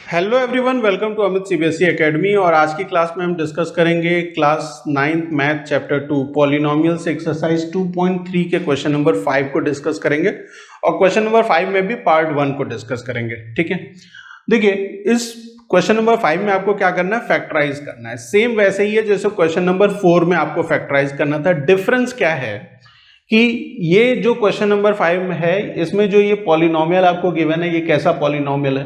Hello everyone, welcome to Amit CBSE academy. और आज की क्लास में हम डिस्कस करेंगे class 9th math chapter 2 polynomials exercise 2.3 के क्वेश्चन नंबर 5 को डिस्कस करेंगे और क्वेश्चन नंबर 5 में भी पार्ट 1 को डिस्कस करेंगे। ठीक है, देखिए इस क्वेश्चन नंबर 5 में आपको क्या करना है, फैक्टराइज करना है। सेम वैसे ही है जैसे क्वेश्चन नंबर 4 में आपको फैक्टराइज करना था। डिफरेंस क्या है कि ये जो क्वेश्चन नंबर 5 में है इसमें जो ये पॉलिनोमियल आपको गिवन है, ये कैसा पॉलिनोमियल है,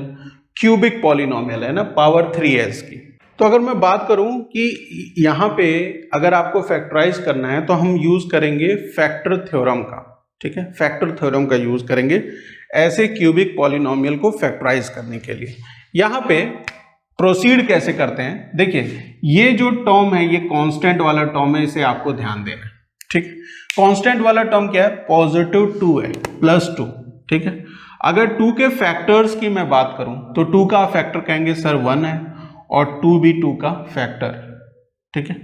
क्यूबिक पॉलिनोमियल है ना, पावर 3s की। तो अगर मैं बात करूं कि यहाँ पे अगर आपको फैक्टराइज करना है तो हम यूज करेंगे फैक्टर थ्योरम का। ठीक है, फैक्टर थ्योरम का यूज करेंगे ऐसे क्यूबिक पॉलिनोमियल को फैक्टराइज करने के लिए। यहाँ पे प्रोसीड कैसे करते हैं, देखिए ये जो टर्म है ये कांस्टेंट वाला टर्म है, इसे आपको ध्यान देना है। ठीक है, कांस्टेंट वाला टर्म क्या है, पॉजिटिव 2 है, +2। ठीक है, अगर 2 के फैक्टर्स की मैं बात करूं तो 2 का फैक्टर कहेंगे सर 1 है और 2 भी 2 का फैक्टर। ठीक है,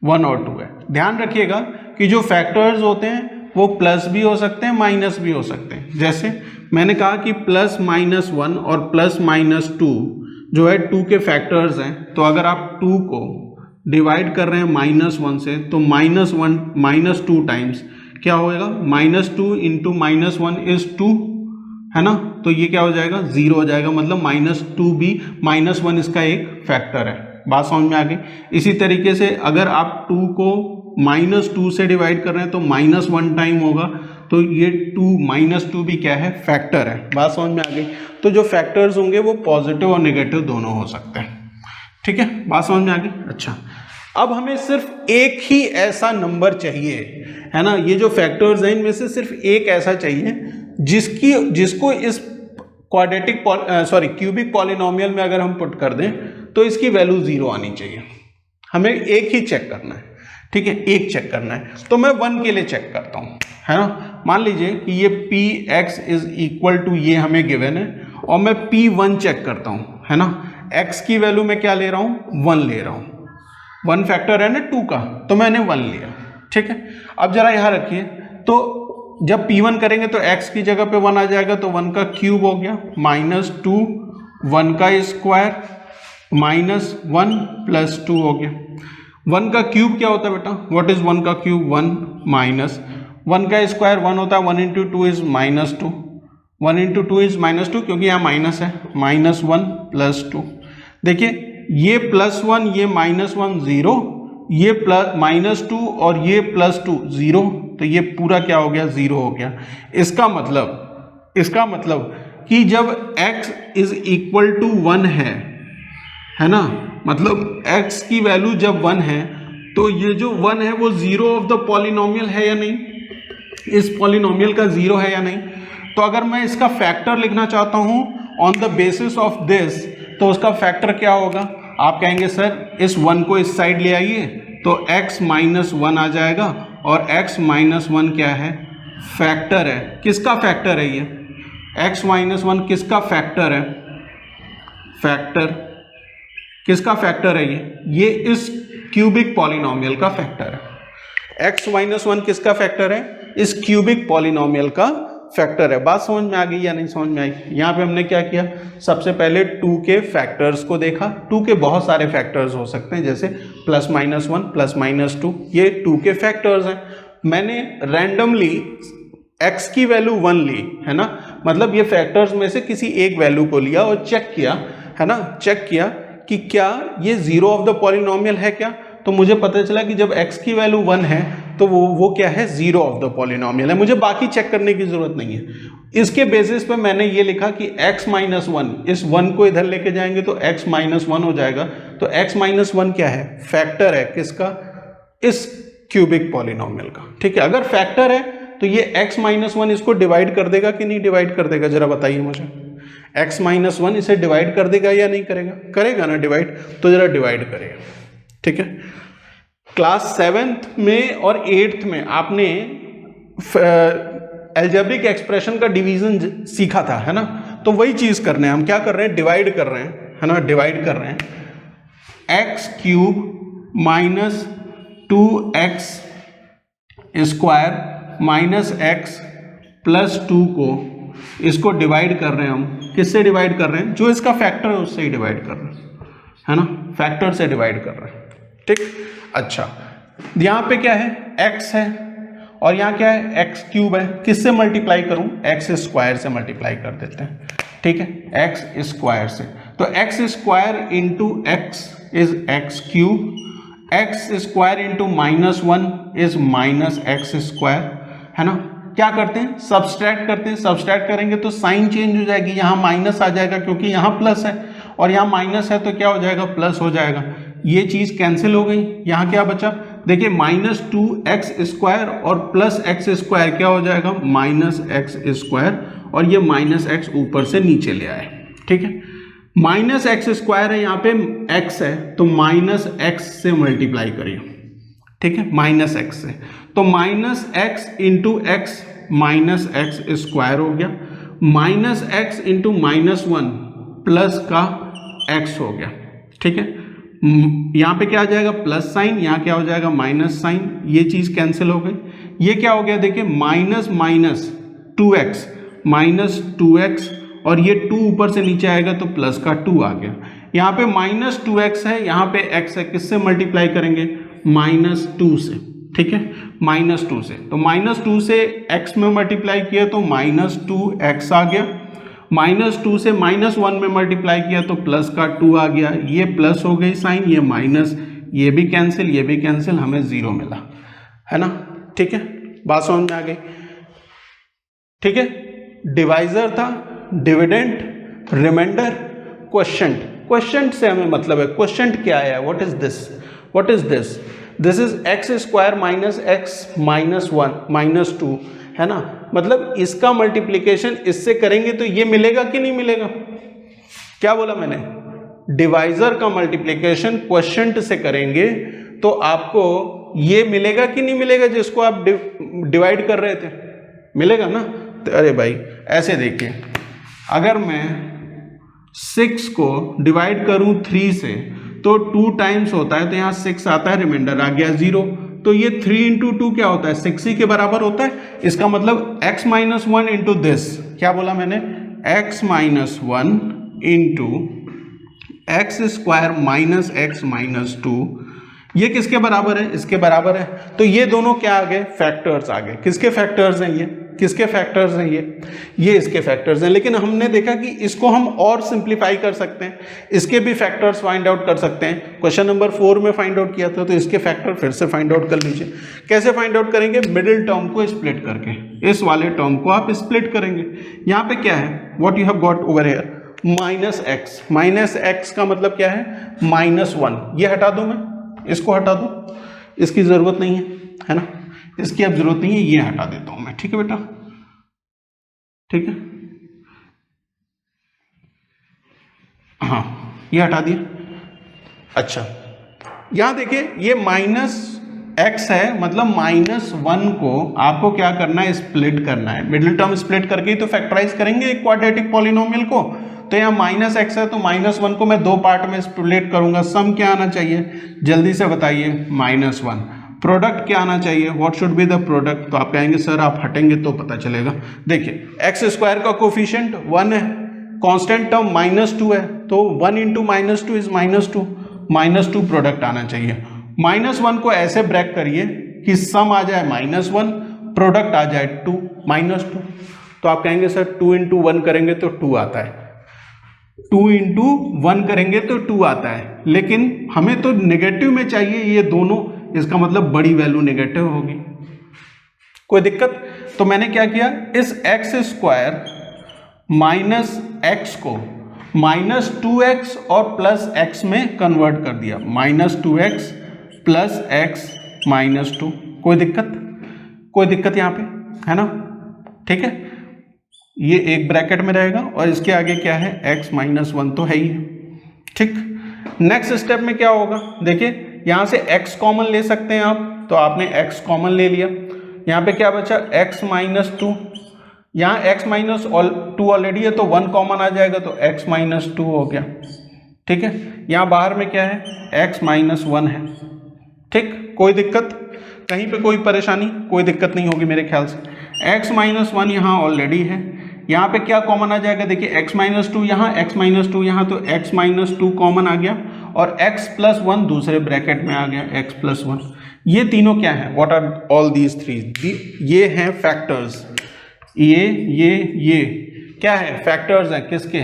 1 और 2 है। ध्यान रखिएगा कि जो फैक्टर्स होते हैं वो प्लस भी हो सकते हैं, माइनस भी हो सकते हैं। जैसे मैंने कहा कि +-1 और +-2 जो है 2 के फैक्टर्स हैं, तो अगर आप 2 को डिवाइड कर रहे हैं -1 से तो -2 टाइम्स क्या होएगा, -2 इंटू -1 इज 2 है ना, तो ये क्या हो जाएगा, 0 हो जाएगा। मतलब -2 भी -1 इसका एक फैक्टर है। बात समझ में आ गई। इसी तरीके से अगर आप 2 को -2 से डिवाइड कर रहे हैं तो -1 टाइम होगा, तो ये 2 भी क्या है, फैक्टर है। बात समझ में आ गई। तो जो फैक्टर्स होंगे वो पॉजिटिव और नेगेटिव दोनों हो सकते हैं। ठीक है, बात समझ में आ गई। अच्छा, अब हमें सिर्फ एक ही ऐसा नंबर चाहिए, है ना। ये जो फैक्टर्स हैं इनमें से सिर्फ एक ऐसा चाहिए जिसको इस क्वाड्रेटिक क्यूबिक पॉलिनोमियल में अगर हम पुट कर दें तो इसकी वैल्यू 0 आनी चाहिए। हमें एक ही चेक करना है। ठीक है, एक चेक करना है। तो मैं 1 के लिए चेक करता हूं, है ना। मान लीजिए कि ये px इज इक्वल टू, ये हमें गिवन है, और मैं p1 चेक करता हूं, है ना। x की वैल्यू मैं क्या ले रहा हूं, 1 ले रहा हूं। 1 फैक्टर है ना 2 का, तो मैंने 1 लिया। ठीक है, अब जरा यहां रखिए, तो जब p1 करेंगे तो x की जगह पे 1 आ जाएगा, तो 1 का क्यूब हो गया, -2, 1 का स्क्वायर, -1 + 2 हो गया। 1 का क्यूब क्या होता है बेटा, व्हाट इज 1 का क्यूब, 1 माइनस 1 का स्क्वायर 1 होता है, 1 × 2 इज -2, 1 × 2 इज -2 क्योंकि यहाँ माइनस है, -1 + 2। देखिए ये +1, ये -1 0, ये -2 और ये +2 0, तो ये पूरा क्या हो गया, 0 हो गया। इसका मतलब कि जब x इज इक्वल टू 1 है ना, मतलब x की वैल्यू जब 1 है तो ये जो 1 है वो 0 ऑफ द पॉलिनोमियल है या नहीं, इस पॉलिनोमियल का 0 है या नहीं। तो अगर मैं इसका फैक्टर लिखना चाहता हूं on the basis of this, तो उसका फैक्टर क्या होगा, आप कहेंगे सर इस 1 को इस साइड ले आइए तो x -1 आ जाएगा, और x -1 क्या है, फैक्टर है। किसका फैक्टर है ये, x -1 किसका फैक्टर है, फैक्टर किसका फैक्टर है, ये इस क्यूबिक पॉलिनोमियल का फैक्टर है। x -1 किसका फैक्टर है, इस क्यूबिक पॉलिनोमियल का फैक्टर है। बात समझ में आ गई या नहीं समझ में आई। यहाँ पे हमने क्या किया, सबसे पहले 2 के फैक्टर्स को देखा। 2 के बहुत सारे फैक्टर्स हो सकते हैं, जैसे +-1 +-2, ये 2 के फैक्टर्स हैं। मैंने रैंडमली x की वैल्यू 1 ली, है ना, मतलब ये फैक्टर्स में से किसी एक वैल्यू को लिया और चेक किया, है ना, चेक किया कि क्या ये 0 ऑफ द पॉलिनोमियल है क्या। तो मुझे पता चला कि जब x की वैल्यू 1 है तो वो क्या है, 0 ऑफ द पॉलिनोमियल है। मुझे बाकी चेक करने की जरूरत नहीं है। इसके बेसिस पे मैंने ये लिखा कि x -1, इस 1 को इधर लेके जाएंगे तो x -1 हो जाएगा। तो x -1 क्या है, फैक्टर है किसका, इस क्यूबिक पॉलिनोमियल का। ठीक है, अगर फैक्टर है तो ये x -1 इसको डिवाइड कर देगा कि नहीं डिवाइड कर देगा, जरा बताइए मुझे। x -1 इसे डिवाइड कर देगा या नहीं करेगा, करेगा ना डिवाइड, तो जरा डिवाइड करेगा। ठीक है, क्लास 7th में और 8th में आपने अलजेब्रिक एक्सप्रेशन का डिवीजन सीखा था, है ना। तो वही चीज करने हैं, हम क्या कर रहे हैं, डिवाइड कर रहे हैं, है ना, डिवाइड कर रहे हैं। x³ -2x² -x + 2 को इसको डिवाइड कर रहे हैं हम किससे डिवाइड कर रहे हैं, जो इसका फैक्टर है उससे ही डिवाइड कर रहे हैं, है ना, फैक्टर से डिवाइड कर रहे हैं, ठीक। अच्छा, यहाँ पे क्या है, x है और यहाँ क्या है, एक्स क्यूब है, किससे मल्टीप्लाई करूँ, एक्स स्क्वायर से मल्टीप्लाई कर देते हैं, ठीक है, एक्स स्क्वायर से। तो x square into x is x cube, x square into -1 is -x square, है ना। क्या करते हैं, सब्सट्रैक्ट करते हैं, सब्सट्रैक्ट करेंगे तो साइन चेंज हो जाएगी, यहाँ माइनस आ जाएगा क्योंकि यहाँ प्लस है और यहाँ माइनस है, तो क्या हो जाएगा, प्लस हो जाएगा, ये चीज कैंसिल हो गई। यहाँ क्या बचा, देखिए -2x स्क्वायर और +x स्क्वायर क्या हो जाएगा, -x स्क्वायर, और ये -x ऊपर से नीचे ले आए, ठीक है। -x स्क्वायर है, यहाँ पे x है तो -x से मल्टीप्लाई करिए, ठीक है, -x से, तो -x into x -x square हो गया, -x इंटू -1 प्लस का x हो गया, ठीक है। यहाँ पे क्या आ जाएगा, प्लस साइन, यहाँ क्या हो जाएगा, माइनस साइन, ये चीज कैंसिल हो गई। ये क्या हो गया, देखिए -2x और ये 2 ऊपर से नीचे आएगा तो प्लस का 2 आ गया। यहाँ पे -2x है, यहाँ पे x है, किससे मल्टीप्लाई करेंगे, -2 से, ठीक है, -2 से, तो -2 से x में मल्टीप्लाई किया तो -2x आ गया, -2 से -1 में मल्टीप्लाई किया तो प्लस का 2 आ गया, ये प्लस हो गई साइन, ये माइनस, ये भी कैंसिल, ये भी कैंसिल, हमें 0 मिला, है ना, ठीक है, बात समझ में आ गई, ठीक है। डिवाइजर था, डिविडेंड, रिमाइंडर, क्वोशिएंट। क्वोशिएंट से हमें मतलब है, क्वोशिएंट क्या है, what is this, what is this, this is x square minus x minus 1 -2, है ना, मतलब इसका मल्टीप्लिकेशन इससे करेंगे तो ये मिलेगा कि नहीं मिलेगा, क्या बोला मैंने, डिवाइजर का मल्टीप्लिकेशन क्वोशिएंट से करेंगे तो आपको ये मिलेगा कि नहीं मिलेगा, जिसको आप डिवाइड कर रहे थे, मिलेगा ना। तो अरे भाई ऐसे देखिए, अगर मैं 6 को डिवाइड करूं 3 से तो 2 टाइम्स होता है, तो यहाँ 6 आता है, रिमाइंडर आ गया 0, तो ये 3 इंटू 2 क्या होता है, 6 ही के बराबर होता है। इसका मतलब x माइनस 1 इंटू दिस, क्या बोला मैंने, x minus 1 into x square minus x minus 2, ये किसके बराबर है, इसके बराबर है। तो ये दोनों क्या आ गए, फैक्टर्स आ गए। किसके फैक्टर्स हैं ये, किसके फैक्टर्स हैं ये इसके फैक्टर्स हैं। लेकिन हमने देखा कि इसको हम और सिंप्लीफाई कर सकते हैं, इसके भी फैक्टर्स फाइंड आउट कर सकते हैं। क्वेश्चन नंबर 4 में फाइंड आउट किया था, तो इसके फैक्टर फिर से फाइंड आउट कर लीजिए। कैसे फाइंड आउट करेंगे, मिडिल टर्म को स्प्लिट करके, इस वाले टर्म को आप स्प्लिट करेंगे। यहाँ पे क्या है, what you have got over here, minus x का मतलब क्या है, -1। ये हटा दूं मैं, इसको हटा दूं, इसकी जरूरत नहीं है ना, इसकी अब जरूरत नहीं है, ये हटा देता हूं मैं, ठीक है बेटा, ठीक है, हाँ ये हटा दिया। अच्छा यहां देखिए, ये -x है, मतलब -1 को आपको क्या करना है, स्प्लिट करना है। मिडिल टर्म स्प्लिट करके ही तो फैक्टराइज करेंगे एक क्वाड्रेटिक पॉलिनोमियल को। तो यहाँ -x है, तो -1 को मैं 2 पार्ट में स्प्लिट करूंगा। सम क्या आना चाहिए, जल्दी से बताइए, -1। प्रोडक्ट क्या आना चाहिए, what should be the product. तो आप कहेंगे सर आप हटेंगे तो पता चलेगा। देखिए एक्स स्क्वायर का कोफिशिएंट 1 है, कांस्टेंट टर्म -2 है, तो 1 इंटू -2 इज -2, -2 प्रोडक्ट आना चाहिए। -1 को ऐसे ब्रेक करिए कि सम आ जाए -1, प्रोडक्ट आ जाए 2, -2। तो आप कहेंगे सर 2 इंटू 1 करेंगे तो 2 आता है, 2 इंटू 1 करेंगे तो 2 आता है, लेकिन हमें तो नेगेटिव में चाहिए ये दोनों, इसका मतलब बड़ी वैल्यू नेगेटिव होगी। कोई दिक्कत। तो मैंने क्या किया, इस एक्स स्क्वायर माइनस एक्स को -2x और +x में कन्वर्ट कर दिया, -2x + x -2। कोई दिक्कत, कोई दिक्कत यहाँ पे है ना, ठीक है। ये एक ब्रैकेट में रहेगा और इसके आगे क्या है, x -1 तो है ही, ठीक। नेक्स्ट स्टेप में क्या होगा, देखिए यहाँ से x कॉमन ले सकते हैं आप, तो आपने x कॉमन ले लिया। यहाँ पे क्या बचा, x -2, यहाँ x -2 ऑलरेडी है तो 1 कॉमन आ जाएगा, तो x -2 हो गया, ठीक है। यहाँ बाहर में क्या है, x -1 है, ठीक। कोई दिक्कत, कहीं पे कोई परेशानी, कोई दिक्कत नहीं होगी मेरे ख्याल से। x -1 यहाँ ऑलरेडी है, यहाँ पे क्या कॉमन आ जाएगा, देखिए x माइनस टू यहाँ, x माइनस टू यहाँ, तो x माइनस टू कॉमन आ गया और x प्लस वन दूसरे ब्रैकेट में आ गया, x प्लस वन। ये तीनों क्या है, what are all these three, ये हैं फैक्टर्स, ये क्या है, फैक्टर्स हैं किसके,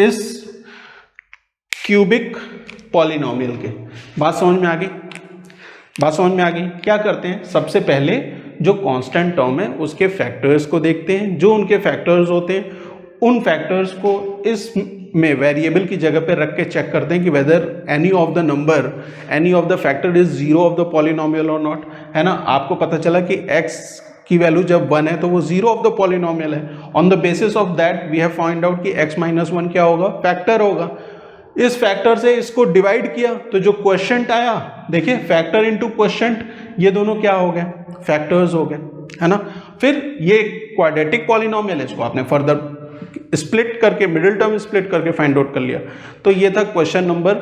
इस क्यूबिक पॉलिनोमियल के। बात समझ में आ गई, बात समझ में आ गई। क्या करते हैं, सबसे पहले जो कांस्टेंट टर्म है उसके फैक्टर्स को देखते हैं, जो उनके फैक्टर्स होते हैं उन फैक्टर्स को इस में वेरिएबल की जगह पे रख के चेक करते हैं कि whether any of the number, any of the factor is zero of the polynomial और नॉट, है ना। आपको पता चला कि x की वैल्यू जब 1 है तो वो जीरो ऑफ द पॉलिनोमियल है। On the basis of that we have find out कि x माइनस वन क्या होगा, फैक्टर होगा। इस फैक्टर से इसको डिवाइड किया तो जो क्वोशिएंट आया, देखिए फैक्टर इनटू क्वोशिएंट, ये दोनों क्या हो गए, फैक्टर्स हो गए, है ना। फिर ये क्वाड्रेटिक पॉलिनोमियल है, इसको आपने फर्दर स्प्लिट करके, मिडिल टर्म स्प्लिट करके फाइंड आउट कर लिया। तो ये था क्वेश्चन नंबर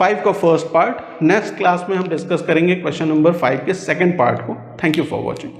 5 का फर्स्ट पार्ट। नेक्स्ट क्लास में हम डिस्कस करेंगे क्वेश्चन नंबर 5 के सेकंड पार्ट को। Thank you for watching.